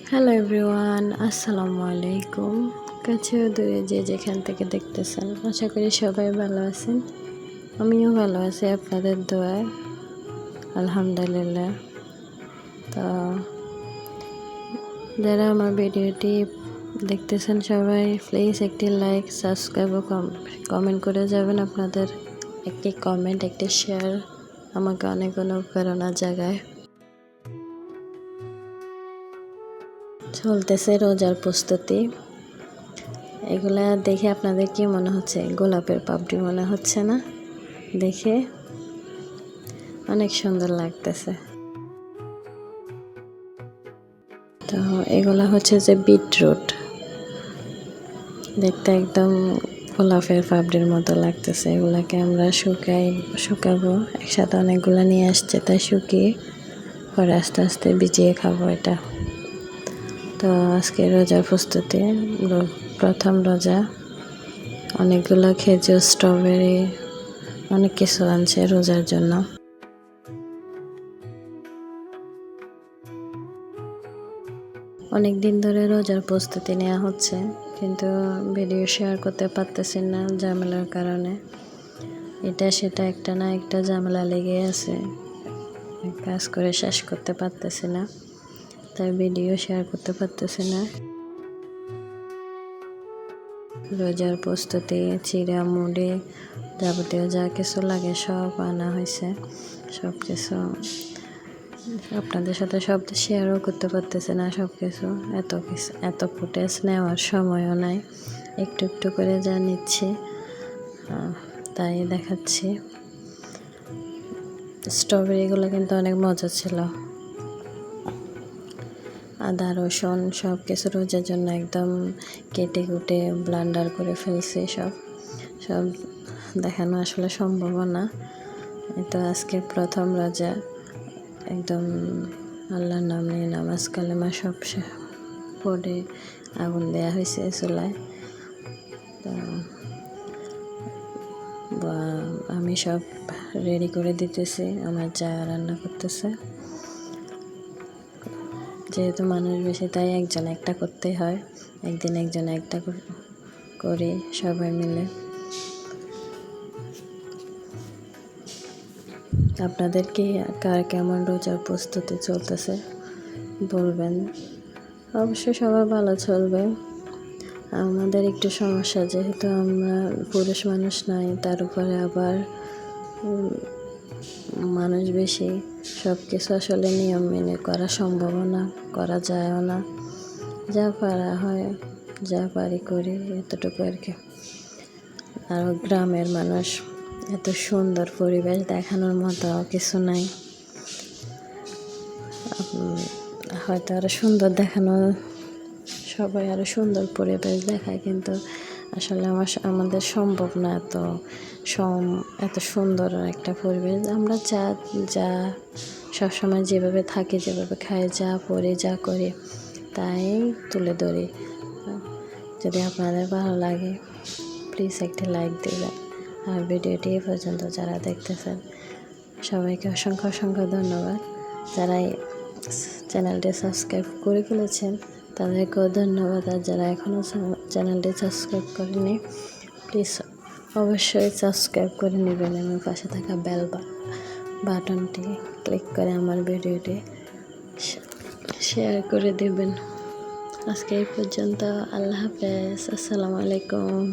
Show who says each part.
Speaker 1: Hello everyone, আসসালামু আলাইকুম। কাছে ও দূরে যে যেখান থেকে দেখতেছেন, আশা করি সবাই ভালো আছেন। আমিও ভালো আছি আপনাদের দোয়ায়, আলহামদুলিল্লাহ। তো যারা আমার ভিডিওটি দেখতেছেন সবাই প্লিজ একটি লাইক, সাবস্ক্রাইব ও কমেন্ট করে যাবেন। আপনাদের একটি কমেন্ট, একটি শেয়ার আমাকে অনেক অনুপ্রেরণা জাগায়। চলতেছে রোজার প্রস্তুতি। এগুলা দেখে আপনাদের কি মনে হচ্ছে? গোলাপের পাপড়ি মনে হচ্ছে না? দেখে অনেক সুন্দর লাগতেছে। তো এগুলা হচ্ছে যে বিটরুট, দেখতে একদম গোলাপের পাপড়ির মতো লাগতেছে। এগুলাকে আমরা শুকাবো। একসাথে অনেকগুলো নিয়ে আসছে, তাই শুকিয়ে পরে আস্তে আস্তে ভিজিয়ে খাবো এটা। তো আজকে রোজার প্রস্তুতি, প্রথম রোজা। অনেকগুলো খেজুর, স্ট্রবেরি, অনেক কিছু আনছে রোজার জন্য। অনেক দিন ধরে রোজার প্রস্তুতি নেওয়া হচ্ছে, কিন্তু ভিডিও শেয়ার করতে পারতেছি না ঝামেলার কারণে। এটা সেটা একটা না একটা ঝামেলা লেগে আছে, কাজ করে শেষ করতে পারতেছি না, তাই ভিডিও শেয়ার করতে পারতেছি না। রোজার প্রস্তুতি, চিড়া মুড়ি যাবতীয় যা কিছু লাগে সব আনা হয়েছে। সব কিছু আপনাদের সাথে সব শেয়ারও করতে পারতেছে না। সব কিছু এত ফুটেজ নেওয়ার সময়ও নাই, একটু একটু করে যা নিচ্ছি তাই দেখাচ্ছি। স্ট্রবেরিগুলো কিন্তু অনেক মজা ছিল। আদা রসুন সব কিছু রোজার জন্য একদম কেটে কুটে ব্লান্ডার করে ফেলছি। সব দেখানো আসলে সম্ভব না। তো আজকে প্রথম রোজা, একদম আল্লাহর নাম নিয়ে নামাজ কালেমা সব পড়ে আগুন দেওয়া হয়েছে চুলায়। তো আমি সব রেডি করে দিতেছি, আমার যা রান্না করতেছে। যেহেতু মানুষ বেশি তাই একজন একটা করতে হয়, একদিন একজন একটা করি সবাই মিলে। আপনাদের কি কার কেমন রোজার প্রস্তুতি চলতেছে বলবেন। অবশ্যই সবাই ভালো চলবে। আমাদের একটু সমস্যা, যেহেতু আমরা পুরুষ মানুষ নাই, তার উপরে আবার মানুষ বেশি, সব কিছু আসলে নিয়ম মেনে করা সম্ভব না, করা যায়ও না। যা পারা হয়, যা পারি করি, এতটুকু আর কি। আর গ্রামের মানুষ, এত সুন্দর পরিবেশ দেখানোর মতো কিছু নাই। হয়তো আরো সুন্দর দেখানো, সবাই আরো সুন্দর পরিবেশ দেখায়, কিন্তু আসলে আমাদের সম্ভব না এত সুন্দর একটা পরিবেশ। আমরা যা সবসময় যেভাবে থাকি, যেভাবে খাই, যা পড়ি, যা করি, তাই তুলে ধরি। যদি আপনাদের ভালো লাগে প্লিজ একটি লাইক দেবেন। আর ভিডিওটি এ পর্যন্ত যারা দেখতেছেন সবাইকে অসংখ্য অসংখ্য ধন্যবাদ। যারা চ্যানেলটি সাবস্ক্রাইব করে ফেলেছেন তাদেরকেও ধন্যবাদ। আর যারা এখনও চ্যানেলটি সাবস্ক্রাইব করেনি প্লিজ অবশ্যই সাবস্ক্রাইব করে নেবেন এবং পাশে থাকা বেল বাটনটি ক্লিক করে আমার ভিডিওটি শেয়ার করে দেবেন। আজকে এই পর্যন্ত। আল্লাহ হাফেজ, আসসালামু আলাইকুম।